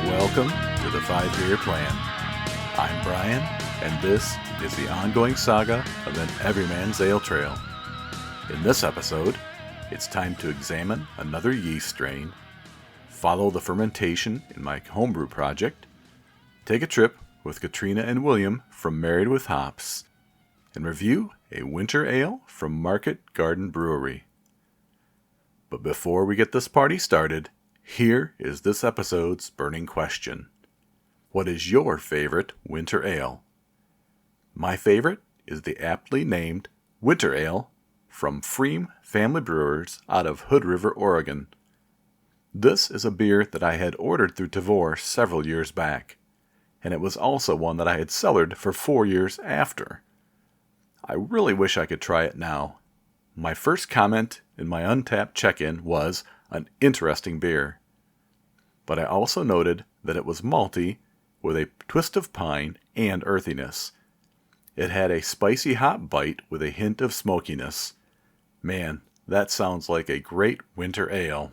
Welcome to the 5-Year Plan. I'm Brian, and this is the ongoing saga of an everyman's ale trail. In this episode, it's time to examine another yeast strain, follow the fermentation in my homebrew project, take a trip with Katrina and William from Married with Hops, and review a winter ale from Market Garden Brewery. But before we get this party started, here is this episode's burning question. What is your favorite winter ale? My favorite is the aptly named Winter Ale from Freem Family Brewers out of Hood River, Oregon. This is a beer that I had ordered through Tavour several years back, and it was also one that I had cellared for 4 years after. I really wish I could try it now. My first comment in my Untapped check-in was an interesting beer. But I also noted that it was malty with a twist of pine and earthiness. It had a spicy hop bite with a hint of smokiness. Man, that sounds like a great winter ale.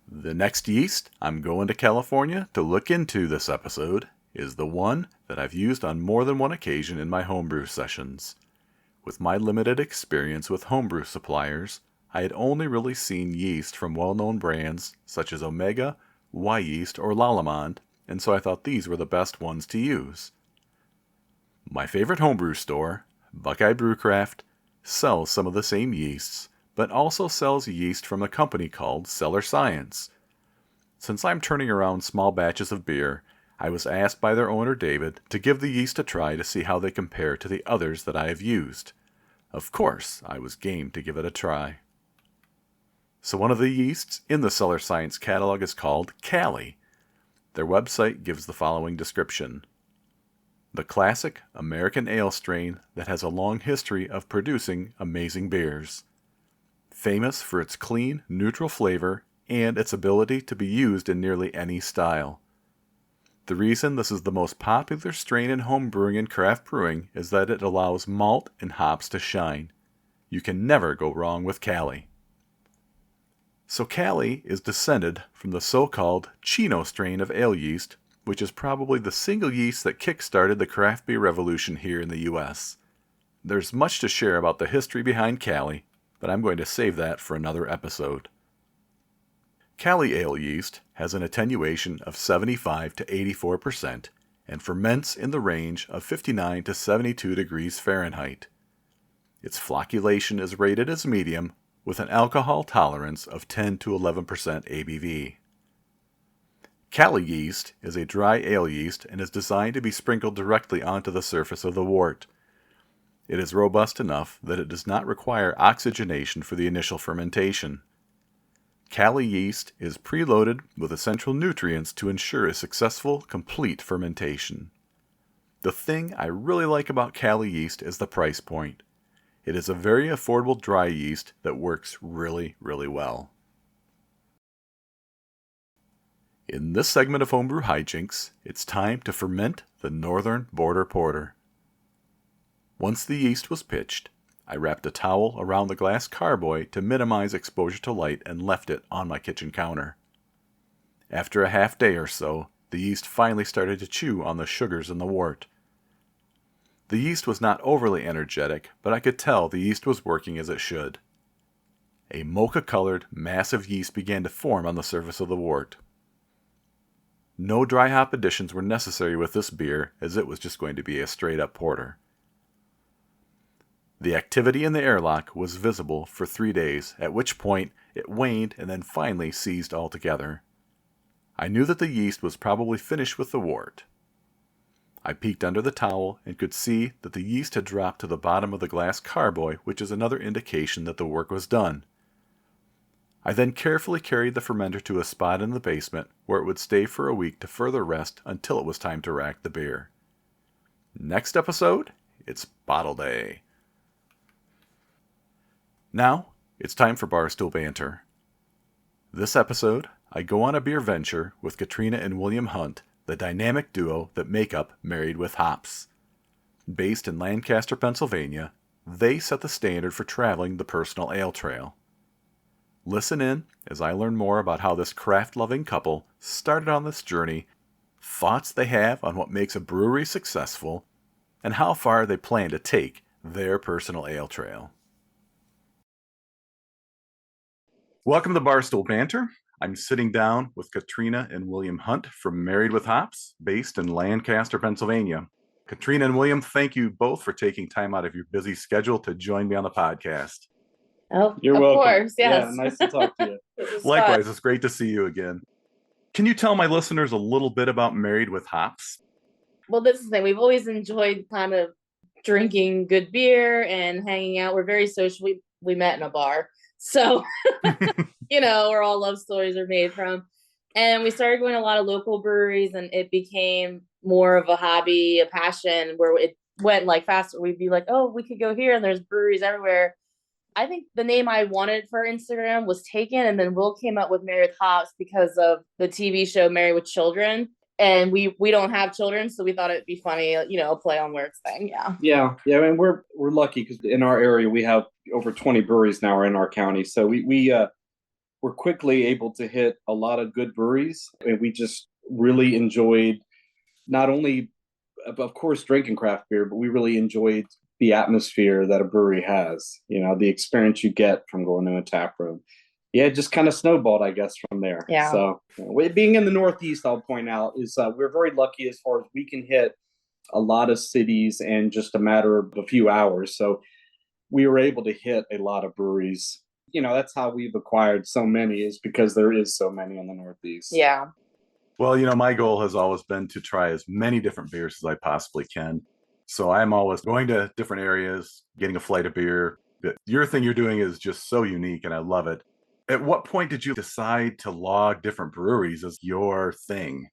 The next yeast I'm going to California to look into this episode is the one that I've used on more than one occasion in my homebrew sessions. With my limited experience with homebrew suppliers, I had only really seen yeast from well-known brands such as Omega, Yeast, or Lallemand, and so I thought these were the best ones to use. My favorite homebrew store, Buckeye Brewcraft, sells some of the same yeasts, but also sells yeast from a company called Cellar Science. Since I'm turning around small batches of beer, I was asked by their owner David to give the yeast a try to see how they compare to the others that I have used. Of course, I was game to give it a try. So one of the yeasts in the Cellar Science catalog is called Cali. Their website gives the following description. The classic American ale strain that has a long history of producing amazing beers. Famous for its clean, neutral flavor and its ability to be used in nearly any style. The reason this is the most popular strain in home brewing and craft brewing is that it allows malt and hops to shine. You can never go wrong with Cali. So Cali is descended from the so-called Chino strain of ale yeast, which is probably the single yeast that kick-started the craft beer revolution here in the U.S. There's much to share about the history behind Cali, but I'm going to save that for another episode. Cali ale yeast has an attenuation of 75 to 84% and ferments in the range of 59 to 72 degrees Fahrenheit. Its flocculation is rated as medium with an alcohol tolerance of 10 to 11% ABV. Cali yeast is a dry ale yeast and is designed to be sprinkled directly onto the surface of the wort. It is robust enough that it does not require oxygenation for the initial fermentation. Cali yeast is preloaded with essential nutrients to ensure a successful, complete fermentation. The thing I really like about Cali yeast is the price point. It is a very affordable dry yeast that works really, really well. In this segment of Homebrew Hijinks, it's time to ferment the Northern Border Porter. Once the yeast was pitched, I wrapped a towel around the glass carboy to minimize exposure to light and left it on my kitchen counter. After a half day or so, the yeast finally started to chew on the sugars in the wort. The yeast was not overly energetic, but I could tell the yeast was working as it should. A mocha-colored, massive yeast began to form on the surface of the wort. No dry hop additions were necessary with this beer, as it was just going to be a straight-up porter. The activity in the airlock was visible for 3 days, at which point it waned and then finally ceased altogether. I knew that the yeast was probably finished with the wort. I peeked under the towel and could see that the yeast had dropped to the bottom of the glass carboy, which is another indication that the work was done. I then carefully carried the fermenter to a spot in the basement where it would stay for a week to further rest until it was time to rack the beer. Next episode, it's bottle day. Now, it's time for Barstool Banter. This episode, I go on a beer venture with Katrina and William Hunt, the dynamic duo that make up Married with Hops. Based in Lancaster, Pennsylvania, they set the standard for traveling the personal ale trail. Listen in as I learn more about how this craft-loving couple started on this journey, thoughts they have on what makes a brewery successful, and how far they plan to take their personal ale trail. Welcome to Barstool Banter. I'm sitting down with Katrina and William Hunt from Married with Hops, based in Lancaster, Pennsylvania. Katrina and William, thank you both for taking time out of your busy schedule to join me on the podcast. Oh, you're of welcome. course, yes. Yeah, nice to talk to you. Likewise, it's great to see you again. Can you tell my listeners a little bit about Married with Hops? Well, this is the thing. We've always enjoyed kind of drinking good beer and hanging out. We're very social. We met in a bar. So, where all love stories are made from. And we started going to a lot of local breweries, and it became more of a hobby, a passion, where it went like faster. We'd be like, oh, we could go here, and there's breweries everywhere. I think the name I wanted for Instagram was taken, and then Will came up with Married with Hops because of the TV show Married with Children. And we don't have children, so we thought it'd be funny, play on words thing. Yeah. I mean, we're lucky because in our area we have over 20 breweries now in our county, so we're quickly able to hit a lot of good breweries, and we just really enjoyed not only, of course, drinking craft beer, but we really enjoyed the atmosphere that a brewery has. The experience you get from going to a tap room. Yeah, it just kind of snowballed, I guess, from there. Yeah. So being in the Northeast, I'll point out, is we're very lucky as far as we can hit a lot of cities in just a matter of a few hours. So we were able to hit a lot of breweries. That's how we've acquired so many, is because there is so many in the Northeast. Yeah. Well, my goal has always been to try as many different beers as I possibly can. So I'm always going to different areas, getting a flight of beer. But your thing you're doing is just so unique, and I love it. At what point did you decide to log different breweries as your thing?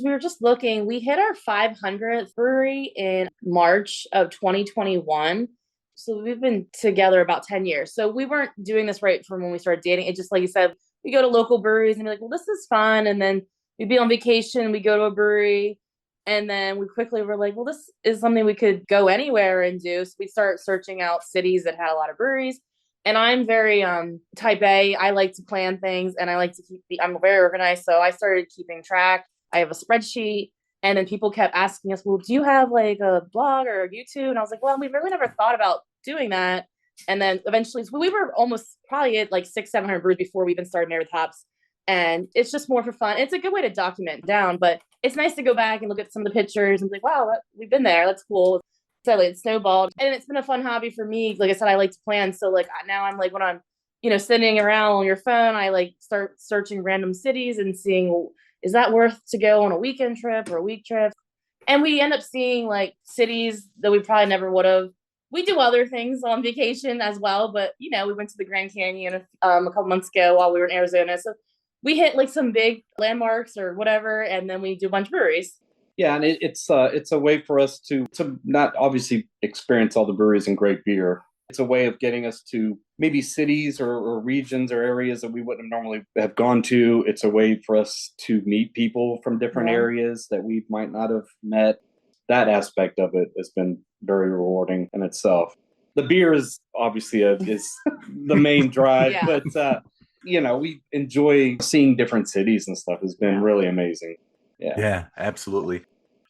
We were just looking. We hit our 500th brewery in March of 2021. So we've been together about 10 years. So we weren't doing this right from when we started dating. It just, like you said, we go to local breweries and be like, well, this is fun. And then we'd be on vacation, we go to a brewery. And then we quickly were like, well, this is something we could go anywhere and do. So we start searching out cities that had a lot of breweries. And I'm very type A. I like to plan things, and I like to I'm very organized. So I started keeping track. I have a spreadsheet. And then people kept asking us, well, do you have like a blog or a YouTube? And I was like, well, we really never thought about doing that. And then eventually, so we were almost probably at like 600-700 brews before we even started Married with Hops. And it's just more for fun. It's a good way to document down, but it's nice to go back and look at some of the pictures and be like, wow, we've been there. That's cool. So it snowballed, and it's been a fun hobby for me. Like I said, I like to plan. So like now I'm like, when I'm, sitting around on your phone, I like start searching random cities and seeing, well, is that worth to go on a weekend trip or a week trip? And we end up seeing like cities that we probably never would have. We do other things on vacation as well, but we went to the Grand Canyon a couple months ago while we were in Arizona. So we hit like some big landmarks or whatever, and then we do a bunch of breweries. Yeah, and it's a way for us to not obviously experience all the breweries and great beer. It's a way of getting us to maybe cities or regions or areas that we wouldn't normally have gone to. It's a way for us to meet people from different areas that we might not have met. That aspect of it has been very rewarding in itself. The beer is obviously is the main drive, but we enjoy seeing different cities and stuff. Has been really amazing. Yeah, absolutely.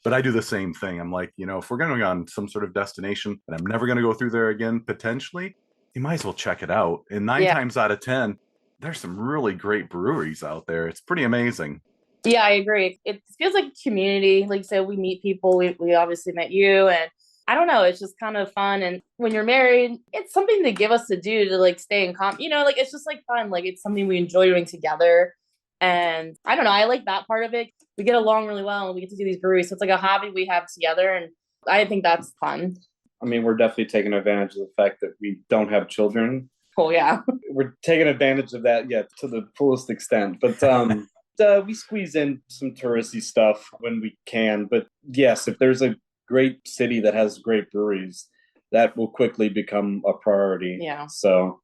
But I do the same thing. I'm like, if we're going on some sort of destination and I'm never going to go through there again, potentially, you might as well check it out. And 9 times out of 10, there's some really great breweries out there. It's pretty amazing. Yeah, I agree. It feels like a community. Like, so we meet people. We obviously met you, and I don't know. It's just kind of fun. And when you're married, it's something to give us to do to like stay in like it's just like fun. Like it's something we enjoy doing together. And I don't know. I like that part of it. We get along really well, and we get to do these breweries. So it's like a hobby we have together, and I think that's fun. I mean, we're definitely taking advantage of the fact that we don't have children. Cool, yeah. We're taking advantage of that, to the fullest extent. But we squeeze in some touristy stuff when we can. But yes, if there's a great city that has great breweries, that will quickly become a priority. Yeah. So.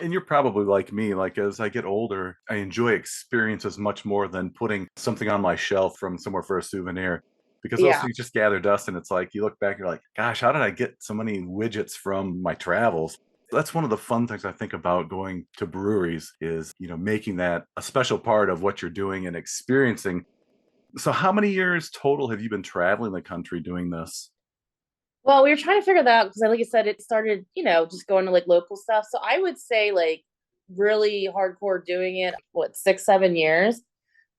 And you're probably like me, like as I get older, I enjoy experiences much more than putting something on my shelf from somewhere for a souvenir. Because those things just gather dust, and it's like you look back, you're like, gosh, how did I get so many widgets from my travels? That's one of the fun things I think about going to breweries is, making that a special part of what you're doing and experiencing. So how many years total have you been traveling the country doing this? Well, we were trying to figure that out because, like I said, it started, just going to like local stuff. So I would say like really hardcore doing it, 6, 7 years.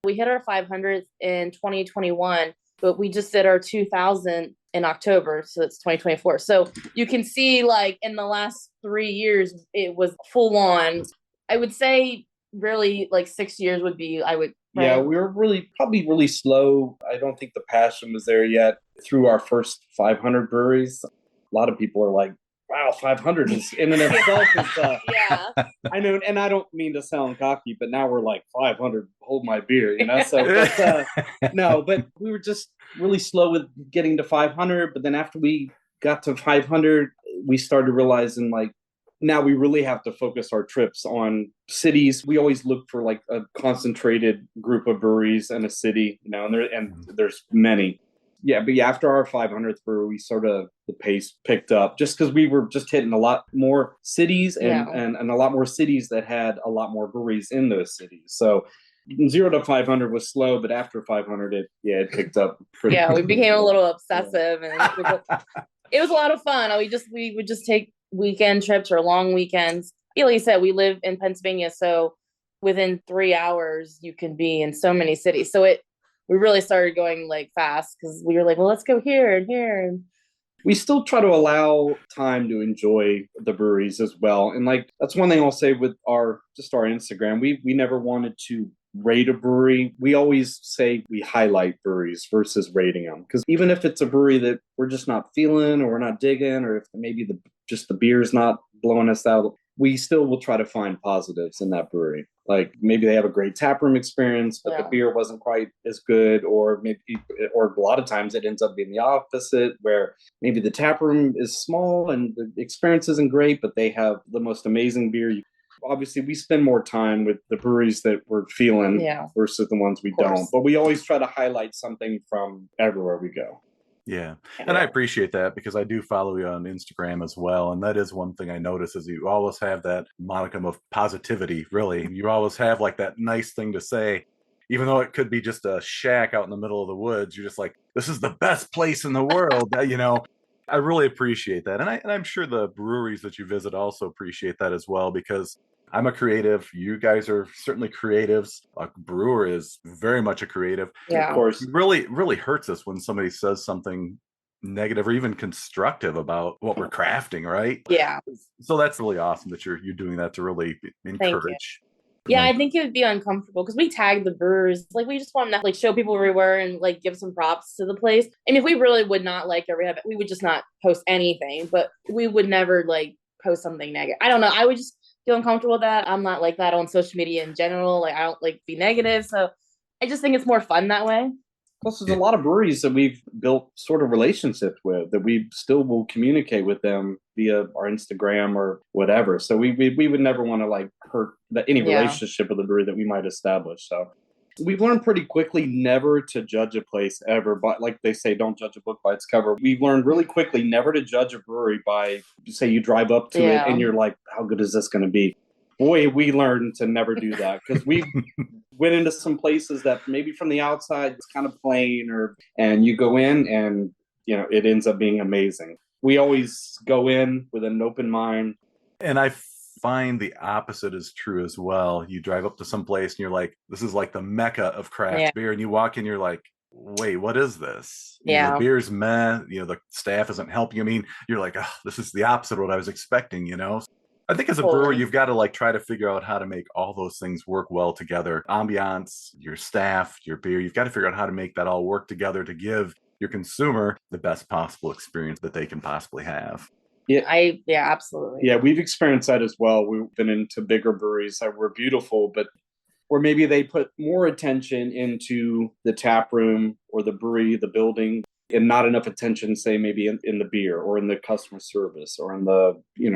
We hit our 500th in 2021, but we just did our 2000 in October. So it's 2024. So you can see like in the last 3 years, it was full on. I would say really like 6 years would be, Yeah, right? we were probably really slow. I don't think the passion was there yet through our first 500 breweries. A lot of people are like, wow, 500 is in and of itself is, Yeah. I know, and I don't mean to sound cocky, but now we're like 500, hold my beer, So, no, but we were just really slow with getting to 500. But then after we got to 500, we started realizing like, now we really have to focus our trips on cities. We always look for like a concentrated group of breweries in a city, and there's many. Yeah, but yeah, after our 500th brewery, we sort of the pace picked up just because we were just hitting a lot more cities and a lot more cities that had a lot more breweries in those cities. So 0 to 500 was slow, but after 500, it picked up pretty. Yeah, we became a little obsessive, and it was a lot of fun. We would just take weekend trips or long weekends. Like you said, we live in Pennsylvania, so within 3 hours you can be in so many cities. So we really started going like fast because we were like, well, let's go here and here. We still try to allow time to enjoy the breweries as well. And like that's one thing I'll say with our Instagram. We never wanted to rate a brewery. We always say we highlight breweries versus rating them. Because even if it's a brewery that we're just not feeling or we're not digging, or if maybe the beer's not blowing us out, we still will try to find positives in that brewery. Like maybe they have a great taproom experience, but the beer wasn't quite as good, or a lot of times it ends up being the opposite, where maybe the taproom is small and the experience isn't great, but they have the most amazing beer. Obviously, we spend more time with the breweries that we're feeling versus the ones we don't. But we always try to highlight something from everywhere we go. Yeah. And I appreciate that because I do follow you on Instagram as well. And that is one thing I notice is you always have that modicum of positivity, really. You always have like that nice thing to say, even though it could be just a shack out in the middle of the woods. You're just like, this is the best place in the world. I really appreciate that. And I'm sure the breweries that you visit also appreciate that as well, because I'm a creative. You guys are certainly creatives. A brewer is very much a creative. Yeah. Of course. It really hurts us when somebody says something negative or even constructive about what we're crafting, right? Yeah. So that's really awesome that you're doing that to really encourage. Yeah, I think it would be uncomfortable because we tag the brewers. Like, we just want to like show people where we were and like give some props to the place. I mean, if we really would not like it, we would just not post anything, but we would never like post something negative. I don't know. I would just feel uncomfortable with that. I'm not like that on social media in general. Like, I don't like be negative. So I just think it's more fun that way. Plus, there's a lot of breweries that we've built sort of relationships with that we still will communicate with them via our Instagram or whatever. So we would never want to like hurt any relationship with the brewery that we might establish. So we've learned pretty quickly never to judge a place ever. But like they say, don't judge a book by its cover. We've learned really quickly never to judge a brewery by, say, you drive up to it and you're like, how good is this going to be? Boy, we learned to never do that because we went into some places that maybe from the outside it's kind of plain, and you go in and it ends up being amazing. We always go in with an open mind. And I find the opposite is true as well. You drive up to some place and you're like, this is like the mecca of craft beer, and you walk in, you're like, wait, what is this? The beer's meh, the staff isn't helping. I mean, you're like, oh, this is the opposite of what I was expecting, I think as a brewer, you've got to like try to figure out how to make all those things work well together. Ambiance, your staff, your beer, you've got to figure out how to make that all work together to give your consumer the best possible experience that they can possibly have. Yeah, absolutely. Yeah, we've experienced that as well. We've been into bigger breweries that were beautiful, but where maybe they put more attention into the tap room or the brewery, the building, and not enough attention, say, maybe in the beer or in the customer service or in the,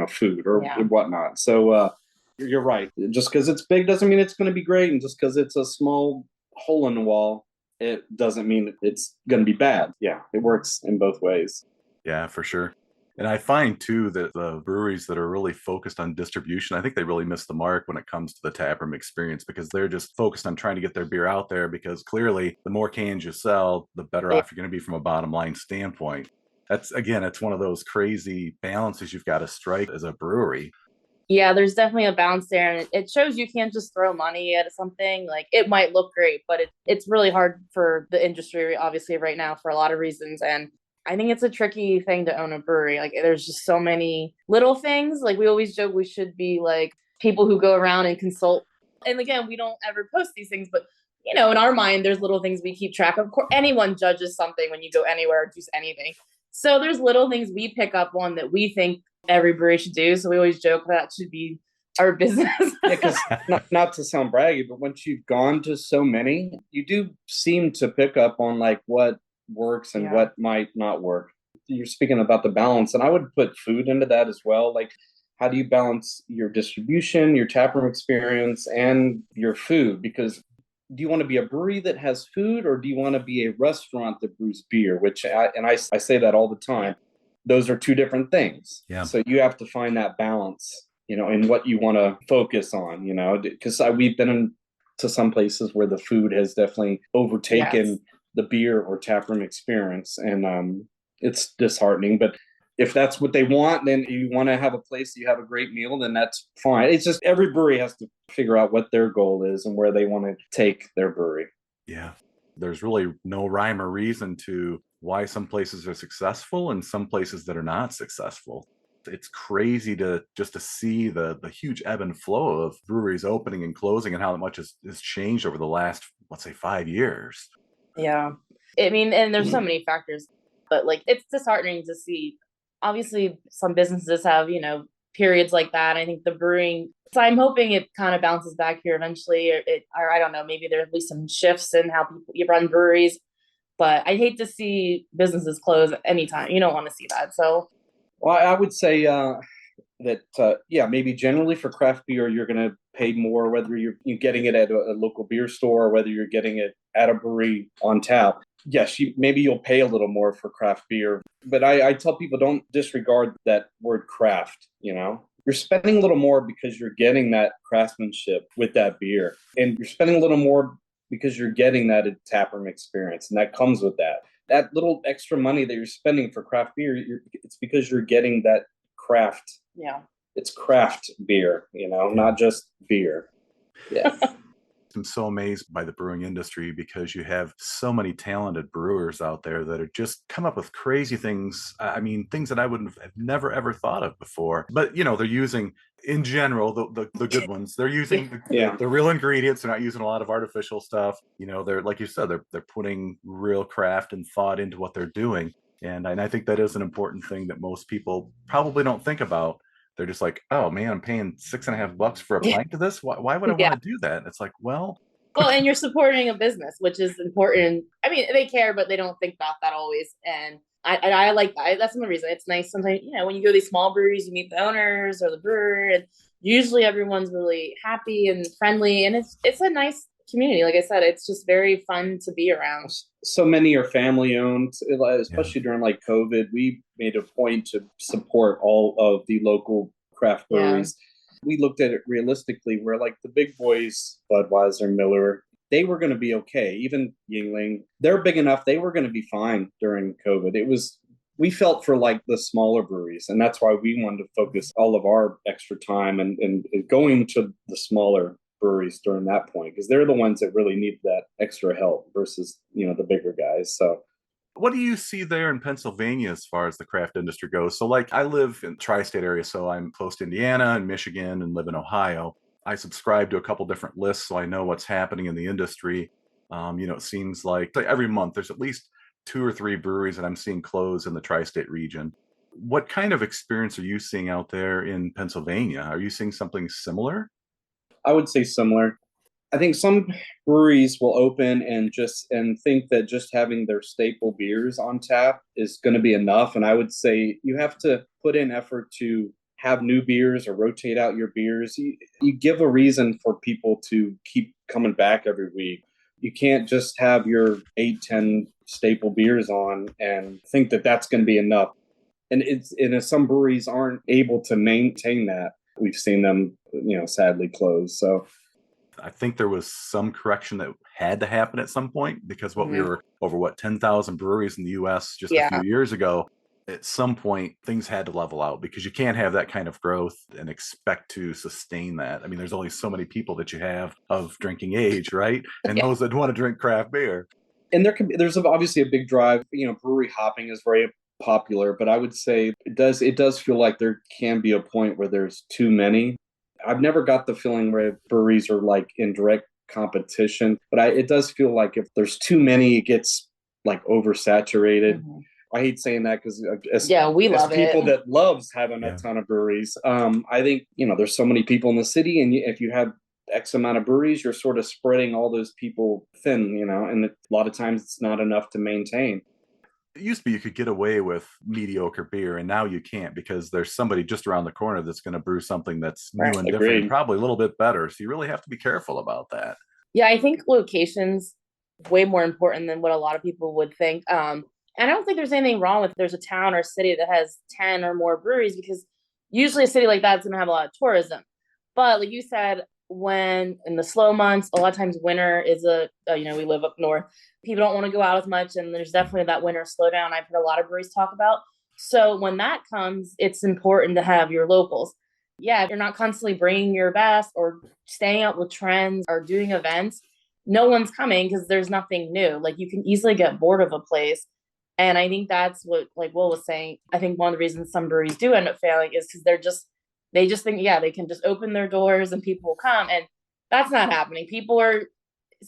food or whatnot. So you're right. Just because it's big doesn't mean it's going to be great. And just because it's a small hole in the wall, it doesn't mean it's going to be bad. Yeah, it works in both ways. Yeah, for sure. And I find too that the breweries that are really focused on distribution, I think they really miss the mark when it comes to the taproom experience because they're just focused on trying to get their beer out there because clearly the more cans you sell, the better off you're going to be from a bottom line standpoint. That's again, it's one of those crazy balances you've got to strike as a brewery. Yeah, there's definitely a balance there, and it shows you can't just throw money at something. Like it might look great, but it's really hard for the industry, obviously, right now for a lot of reasons. And I think it's a tricky thing to own a brewery. Like there's just so many little things. Like we always joke we should be like people who go around and consult. And again, we don't ever post these things, but in our mind, there's little things we keep track of. Of course, anyone judges something when you go anywhere or do anything. So there's little things we pick up on that we think every brewery should do. So we always joke that should be our business. Because not to sound braggy, but once you've gone to so many, you do seem to pick up on like what works and what might not work. You're speaking about the balance, and I would put food into that as well. Like, how do you balance your distribution, your taproom experience, and your food? Because do you want to be a brewery that has food, or do you want to be a restaurant that brews beer? I say that all the time. Those are two different things. Yeah. So you have to find that balance, in what you want to focus on, because we've been to some places where the food has definitely overtaken the beer or taproom experience. And it's disheartening. But if that's what they want, then you want to have a place that you have a great meal, then that's fine. It's just every brewery has to figure out what their goal is and where they want to take their brewery. Yeah. There's really no rhyme or reason to why some places are successful and some places that are not successful. It's crazy to see the huge ebb and flow of breweries opening and closing and how much has changed over the last, let's say, 5 years. Yeah. I mean, and there's so many factors, but like it's disheartening to see. Obviously, some businesses have, periods like that. I think the brewing, so I'm hoping it kind of bounces back here eventually, or I don't know, maybe there'll be some shifts in how you run breweries. But I hate to see businesses close anytime. You don't want to see that. So, well, I would say that maybe generally for craft beer, you're going to pay more whether you're getting it at a local beer store or whether you're getting it at a brewery on tap. Yes, maybe you'll pay a little more for craft beer, but I tell people don't disregard that word craft. You're spending a little more because you're getting that craftsmanship with that beer, and you're spending a little more because you're getting that taproom experience, and that comes with that. That little extra money that you're spending for craft beer, it's because you're getting that craft. Yeah. It's craft beer, not just beer. Yeah. I'm so amazed by the brewing industry because you have so many talented brewers out there that are just come up with crazy things. I mean, things that I wouldn't have never, ever thought of before. But, they're using, in general, the good ones. They're using the real ingredients. They're not using a lot of artificial stuff. They're, like you said, they're putting real craft and thought into what they're doing. And I think that is an important thing that most people probably don't think about. They're just like, oh man, I'm paying $6.50 for a pint of this. Why would I want to do that? And it's like, well, and you're supporting a business, which is important. I mean, they care, but they don't think about that always. And I like that. That's the reason. It's nice sometimes, when you go to these small breweries, you meet the owners or the brewer, and usually everyone's really happy and friendly, and it's a nice community. Like I said, it's just very fun to be around. So many are family owned, especially during like COVID. We made a point to support all of the local craft breweries. We looked at it realistically where like the big boys, Budweiser, Miller, they were going to be okay. Even Yingling, they're big enough. They were going to be fine during COVID. We felt for like the smaller breweries, and that's why we wanted to focus all of our extra time and going to the smaller breweries during that point, because they're the ones that really need that extra help versus, the bigger guys. So what do you see there in Pennsylvania as far as the craft industry goes? So like I live in tri-state area, so I'm close to Indiana and Michigan and live in Ohio. I subscribe to a couple different lists, so I know what's happening in the industry. It seems like every month there's at least 2 or 3 breweries that I'm seeing close in the tri-state region. What kind of experience are you seeing out there in Pennsylvania? Are you seeing something similar? I would say similar. I think some breweries will open and think that just having their staple beers on tap is going to be enough. And I would say you have to put in effort to have new beers or rotate out your beers. You give a reason for people to keep coming back every week. You can't just have your 8, 10 staple beers on and think that that's going to be enough. And if some breweries aren't able to maintain that, we've seen them, sadly close. So I think there was some correction that had to happen at some point because we were over 10,000 breweries in the US just a few years ago. At some point, things had to level out because you can't have that kind of growth and expect to sustain that. I mean, there's only so many people that you have of drinking age, right? And those that want to drink craft beer. And there's obviously a big drive. Brewery hopping is very popular, but I would say it does feel like there can be a point where there's too many. I've never got the feeling where breweries are like in direct competition, but it does feel like if there's too many, it gets like oversaturated. I hate saying that because we love people it. that loves having a ton of breweries. I think there's so many people in the city, and if you have X amount of breweries, you're sort of spreading all those people thin, and a lot of times it's not enough to maintain. It used to be you could get away with mediocre beer, and now you can't because there's somebody just around the corner that's going to brew something that's new and different, and probably a little bit better. So you really have to be careful about that. Yeah, I think location's way more important than what a lot of people would think. And I don't think there's anything wrong with there's a town or city that has 10 or more breweries, because usually a city like that's going to have a lot of tourism. But like you said, when in the slow months, a lot of times winter is we live up north. People don't want to go out as much, and there's definitely that winter slowdown I've heard a lot of breweries talk about. So when that comes, it's important to have your locals. Yeah, if you're not constantly bringing your best or staying up with trends or doing events, no one's coming because there's nothing new. Like you can easily get bored of a place. And I think that's what, like Will was saying, I think one of the reasons some breweries do end up failing is because they just think, they can just open their doors and people will come. And that's not happening.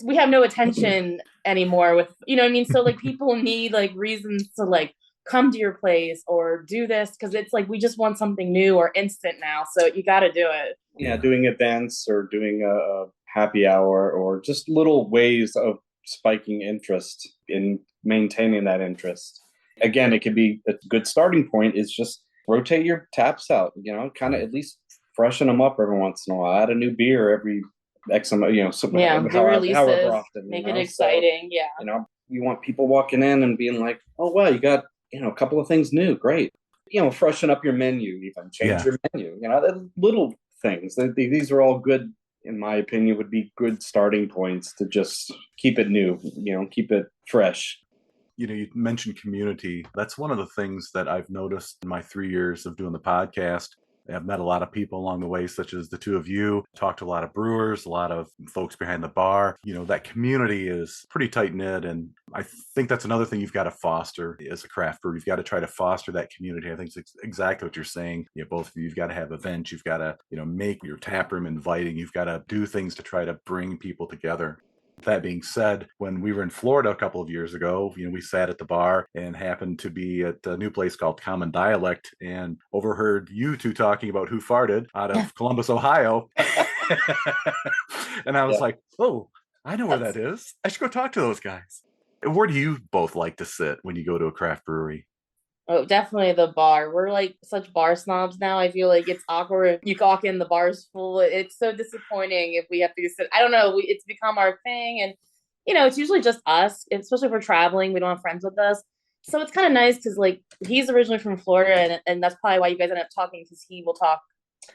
We have no attention anymore with, you know what I mean? So like people need like reasons to like come to your place or do this, because it's like we just want something new or instant now. So you got to do it. Yeah, doing events or doing a happy hour or just little ways of spiking interest in maintaining that interest. Again, it could be a good starting point is just rotate your taps out, kind of at least freshen them up every once in a while. Add a new beer every X amount, however often. Make it exciting. So, you want people walking in and being like, oh, wow, you got, a couple of things new. Great. Freshen up your menu, even change your menu, little things. These are all good, in my opinion, would be good starting points to just keep it new, keep it fresh. You mentioned community. That's one of the things that I've noticed in my 3 years of doing the podcast. I've met a lot of people along the way, such as the two of you, talked to a lot of brewers, a lot of folks behind the bar. That community is pretty tight knit. And I think that's another thing you've got to foster as a craft brewer. You've got to try to foster that community. I think it's exactly what you're saying. Both of you, you've got to have events. You've got to, make your tap room inviting. You've got to do things to try to bring people together. That being said, when we were in Florida a couple of years ago, we sat at the bar and happened to be at a new place called Common Dialect and overheard you two talking about who farted out of Columbus, Ohio. And I was like, oh, I know where that is. I should go talk to those guys. Where do you both like to sit when you go to a craft brewery? Oh, definitely the bar. We're like such bar snobs now. I feel like it's awkward. You walk in, the bar's full. It's so disappointing if we have to sit. I don't know. It's become our thing. And, it's usually just us, especially if we're traveling. We don't have friends with us. So it's kind of nice because, like, he's originally from Florida. And that's probably why you guys end up talking, because he will talk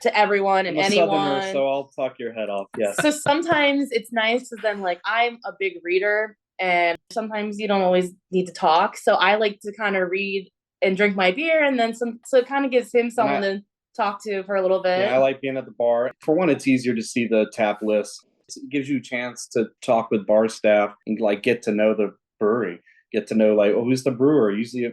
to everyone and anyone. Southerner, so I'll talk your head off. Yes. So sometimes it's nice because then, like, I'm a big reader. And sometimes you don't always need to talk. So I like to kind of read and drink my beer, and then so it kind of gives him someone to talk to for a little bit. Yeah, I like being at the bar. For one, it's easier to see the tap list. It gives you a chance to talk with bar staff and like get to know the brewery, get to know like, oh, who's the brewer? Usually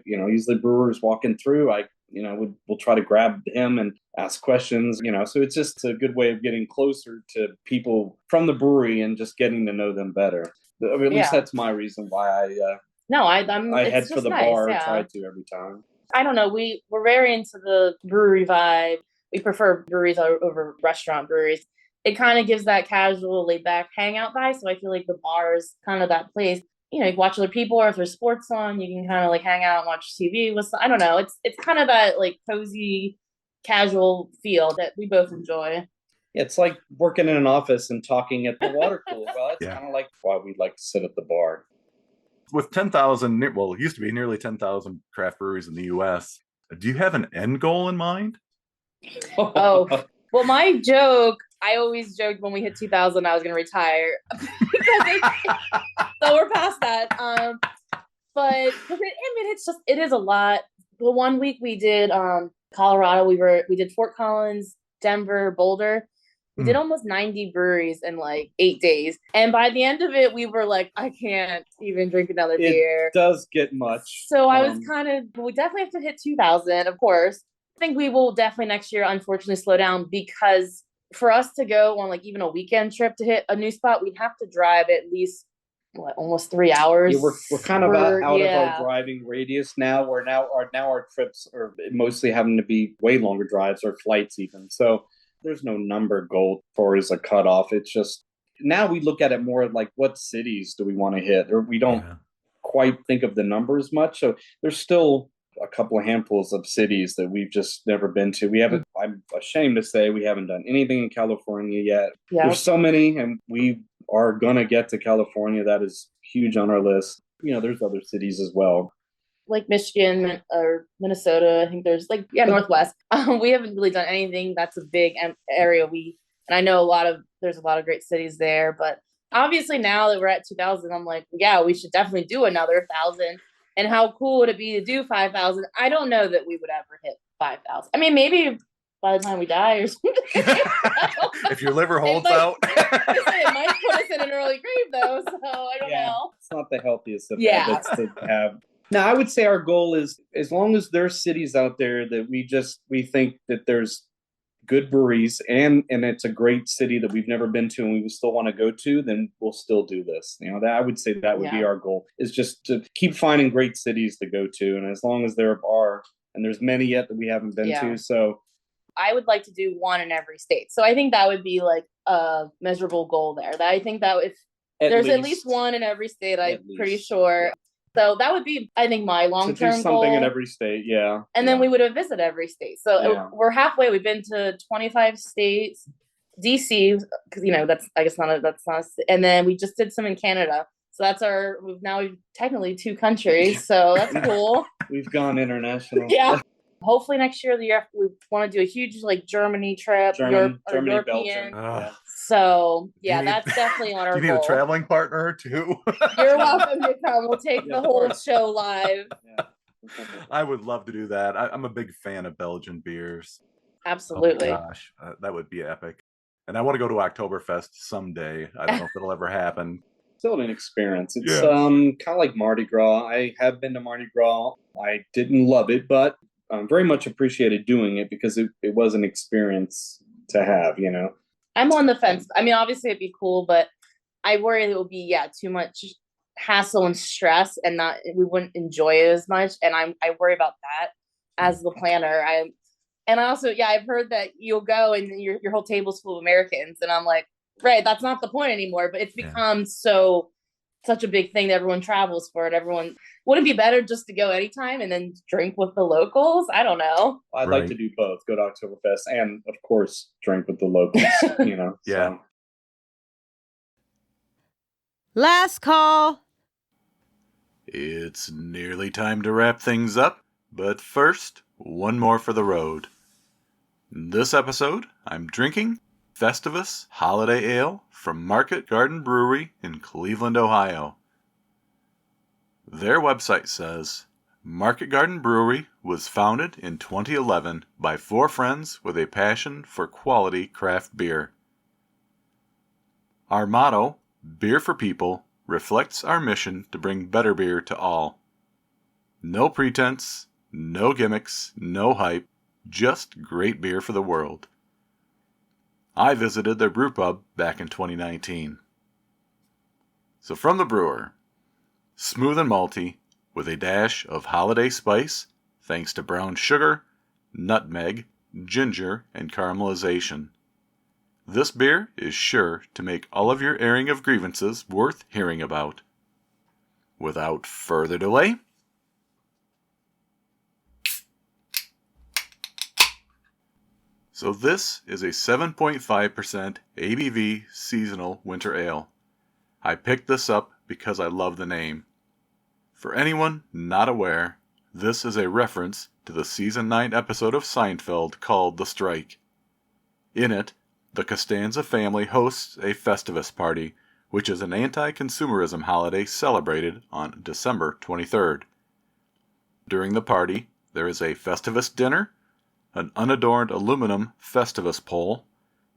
brewers walking through, we'll try to grab him and ask questions, so it's just a good way of getting closer to people from the brewery and just getting to know them better. I mean, at least that's my reason why I head for the bar. Try to every time. I don't know. We're very into the brewery vibe. We prefer breweries over restaurant breweries. It kind of gives that casual, laid back hangout vibe. So I feel like the bar is kind of that place. You watch other people, or if there's sports on, you can kind of like hang out and watch TV with. I don't know. It's kind of that like cozy, casual feel that we both enjoy. It's like working in an office and talking at the water cooler. Well, it's kind of like why we'd like to sit at the bar. With 10,000, it used to be nearly 10,000 craft breweries in the U.S., Do you have an end goal in mind? Oh, well, my joke, I always joked when we hit 2000, I was going to retire. So we're past that. But it is a lot. The one week we did Colorado, we did Fort Collins, Denver, Boulder. We did almost 90 breweries in like 8 days. And by the end of it, we were like, I can't even drink another beer. It does get much. So I was we definitely have to hit 2000, of course. I think we will definitely next year, unfortunately, slow down, because for us to go on like even a weekend trip to hit a new spot, we'd have to drive at least almost 3 hours. Yeah, we're kind of out of our driving radius now. Our trips are mostly having to be way longer drives or flights even. So there's no number goal for as a cutoff. It's just now we look at it more like what cities do we want to hit, or we don't quite think of the numbers much. So there's still a couple of handfuls of cities that we've just never been to. We haven't, I'm ashamed to say, we haven't done anything in California yet. Yep. There's so many, and we are going to get to California. That is huge on our list. There's other cities as well. Like Michigan or Minnesota. I think there's Northwest. We haven't really done anything. That's a big area. And I know there's a lot of great cities there, but obviously now that we're at 2000, I'm like, yeah, we should definitely do another 1,000. And how cool would it be to do 5,000? I don't know that we would ever hit 5,000. I mean, maybe by the time we die or something. If your liver holds out. It might put us in an early grave, though, so I don't know. It's not the healthiest of habits to have. Now, I would say our goal is, as long as there's cities out there that we think that there's good breweries and it's a great city that we've never been to and we still want to go to, then we'll still do this. That I would say that would be our goal, is just to keep finding great cities to go to. And as long as there are, and there's many yet that we haven't been to, so I would like to do one in every state. So I think that would be like a measurable goal there. That I think that if there's at least one in every state, I'm pretty sure. So that would be, I think, my long-term goal. To do something in every state, And then we would have visited every state. So we're halfway. We've been to 25 states, DC, because that's not. And then we just did some in Canada. So we've technically 2 countries. So that's cool. We've gone international. Yeah. Hopefully next year, we want to do a huge Germany trip, Germany, European. So that's definitely on our goal. Do you need a traveling partner too? You're welcome to come. We'll take the whole show live. I would love to do that. I'm a big fan of Belgian beers. Absolutely. Oh my gosh, that would be epic. And I want to go to Oktoberfest someday. I don't know if it'll ever happen. Still an experience. It's kind of like Mardi Gras. I have been to Mardi Gras. I didn't love it, but very much appreciated doing it because it was an experience to have, I'm on the fence. I mean, obviously it'd be cool, but I worry it will be, too much hassle and stress and we wouldn't enjoy it as much. And I worry about that as the planner. And also, I've heard that you'll go and your whole table's full of Americans. And I'm like, right, that's not the point anymore, but it's become such a big thing that everyone travels for it. Wouldn't it be better just to go anytime and then drink with the locals? I don't know. I'd like to do both, go to Oktoberfest and of course drink with the locals, Yeah. So. Last call. It's nearly time to wrap things up, but first, one more for the road. This episode, I'm drinking Festivus Holiday Ale from Market Garden Brewery in Cleveland, Ohio. Their website says, Market Garden Brewery was founded in 2011 by 4 friends with a passion for quality craft beer. Our motto, Beer for People, reflects our mission to bring better beer to all. No pretense, no gimmicks, no hype, just great beer for the world. I visited their brew pub back in 2019. So from the brewer, smooth and malty, with a dash of holiday spice, thanks to brown sugar, nutmeg, ginger, and caramelization. This beer is sure to make all of your airing of grievances worth hearing about. Without further delay, so this is a 7.5% ABV seasonal winter ale. I picked this up because I love the name. For anyone not aware, This is a reference to the season 9 episode of Seinfeld called The Strike. In it, the Costanza family hosts a Festivus party, which is an anti-consumerism holiday celebrated on December 23rd. During the party, there is a Festivus dinner, an unadorned aluminum Festivus pole,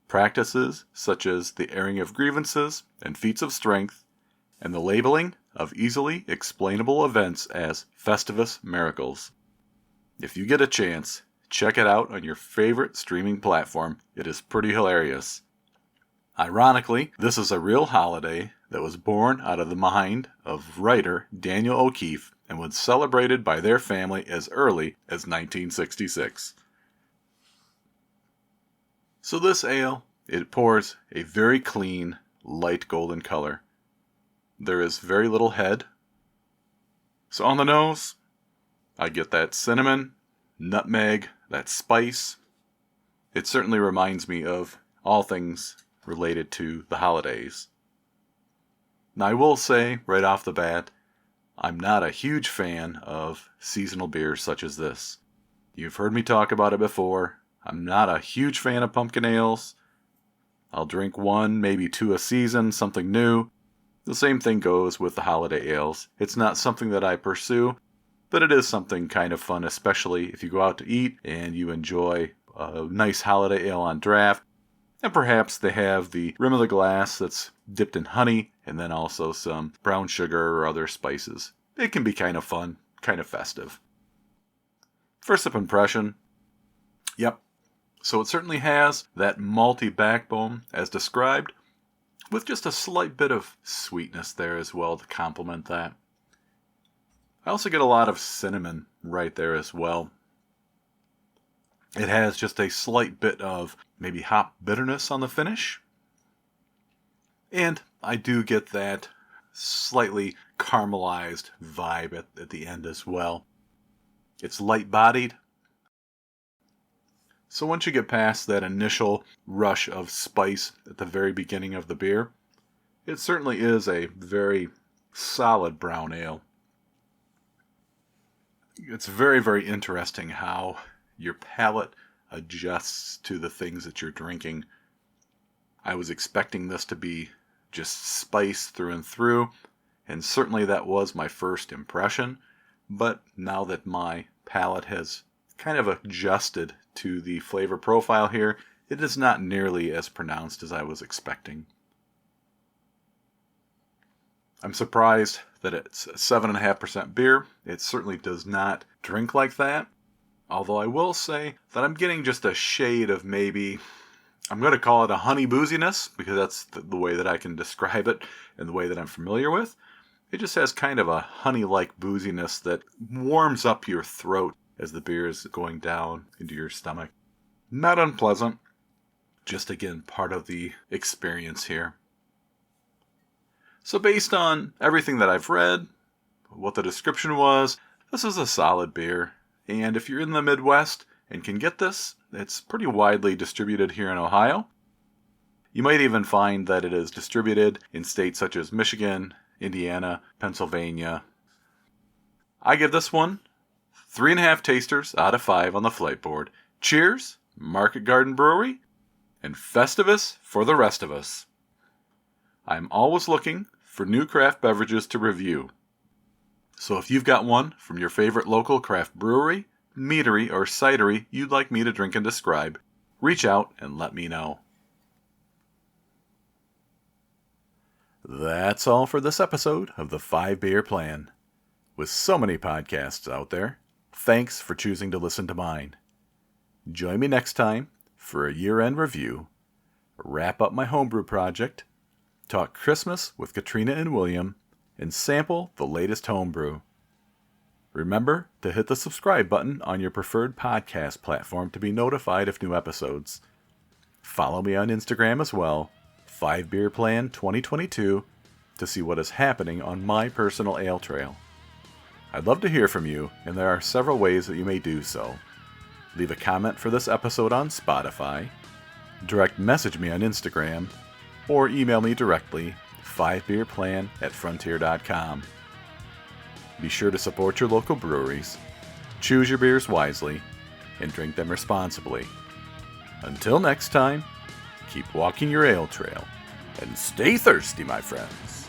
practices such as the airing of grievances and feats of strength, and the labeling of easily explainable events as Festivus miracles. If you get a chance, check it out on your favorite streaming platform. It is pretty hilarious. Ironically, this is a real holiday that was born out of the mind of writer Daniel O'Keefe and was celebrated by their family as early as 1966. So this ale, it pours a very clean, light golden color. There is very little head. So on the nose, I get that cinnamon, nutmeg, that spice. It certainly reminds me of all things related to the holidays. Now I will say right off the bat, I'm not a huge fan of seasonal beers such as this. You've heard me talk about it before. I'm not a huge fan of pumpkin ales. I'll drink one, maybe two a season, something new. The same thing goes with the holiday ales. It's not something that I pursue, but it is something kind of fun, especially if you go out to eat and you enjoy a nice holiday ale on draft. And perhaps they have the rim of the glass that's dipped in honey and then also some brown sugar or other spices. It can be kind of fun, kind of festive. First up impression. Yep. So it certainly has that malty backbone as described, with just a slight bit of sweetness there as well to complement that. I also get a lot of cinnamon right there as well. It has just a slight bit of maybe hop bitterness on the finish. And I do get that slightly caramelized vibe at the end as well. It's light-bodied. So once you get past that initial rush of spice at the very beginning of the beer, it certainly is a very solid brown ale. It's very, very interesting how your palate adjusts to the things that you're drinking. I was expecting this to be just spice through and through, and certainly that was my first impression, but now that my palate has kind of adjusted to the flavor profile here, it is not nearly as pronounced as I was expecting. I'm surprised that it's 7.5% beer. It certainly does not drink like that. Although I will say that I'm getting just a shade of maybe, I'm going to call it a honey booziness, because that's the way that I can describe it and the way that I'm familiar with. It just has kind of a honey-like booziness that warms up your throat as the beer is going down into your stomach. Not unpleasant, just again part of the experience here. So based on everything that I've read, what the description was, this is a solid beer. And if you're in the Midwest and can get this, it's pretty widely distributed here in Ohio. You might even find that it is distributed in states such as Michigan, Indiana, Pennsylvania. I give this one 3.5 tasters out of 5 on the flight board. Cheers, Market Garden Brewery, and Festivus for the rest of us. I'm always looking for new craft beverages to review. So if you've got one from your favorite local craft brewery, meadery, or cidery you'd like me to drink and describe, reach out and let me know. That's all for this episode of the 5 Beer Plan. With so many podcasts out there, thanks for choosing to listen to mine. Join me next time for a year-end review, wrap up my homebrew project, talk Christmas with Katrina and William, and sample the latest homebrew. Remember to hit the subscribe button on your preferred podcast platform to be notified of new episodes. Follow me on Instagram as well, 5beerplan2022, to see what is happening on my personal ale trail. I'd love to hear from you, and there are several ways that you may do so. Leave a comment for this episode on Spotify, direct message me on Instagram, or email me directly, 5beerplan@frontier.com. Be sure to support your local breweries. choose your beers wisely, and drink them responsibly. Until next time, keep walking your ale trail, and stay thirsty, my friends.